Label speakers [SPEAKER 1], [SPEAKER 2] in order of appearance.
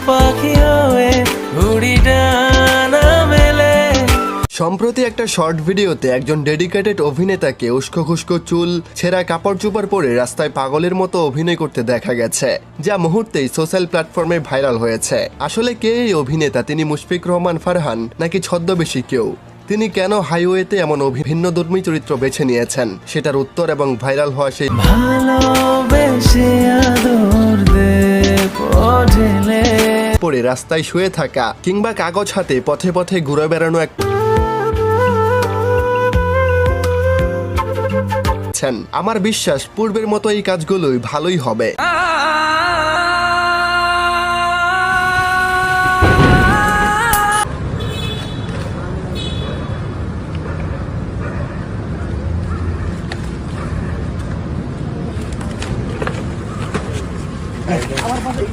[SPEAKER 1] পাখি হয়ে উড়ি ডানা মেলে।
[SPEAKER 2] সম্প্রতি একটা শর্ট ভিডিওতে একজন ডেডিকেটেড অভিনেতাকে উস্কো খুস্কো চুল, ছেঁড়া কাপড় চোপড় পরে রাস্তায় পাগলের মতো অভিনয় করতে দেখা গেছে, যা মুহূর্তেই সোশ্যাল প্ল্যাটফর্মে ভাইরাল হয়েছে। আসলে কে এই অভিনেতা? তিনি মুশফিক রহমান ফারহান নাকি ছদ্মবেশী কেউ? তিনি কেন হাইওয়েতে এমন ভিন্নধর্মী চরিত্র বেছে নিয়েছেন, সেটার উত্তর এবং ভাইরাল হওয়া সেই
[SPEAKER 1] ভালোবেসে আদর দে ঢেলে
[SPEAKER 2] পরে রাস্তায় শুয়ে থাকা কিংবা কাগজ হাতে পথে পথে ঘুরে বেড়ানো এক আমার বিশ্বাস পূর্বের মতো এই কাজগুলোই ভালোই হবে।
[SPEAKER 3] আমার পাশে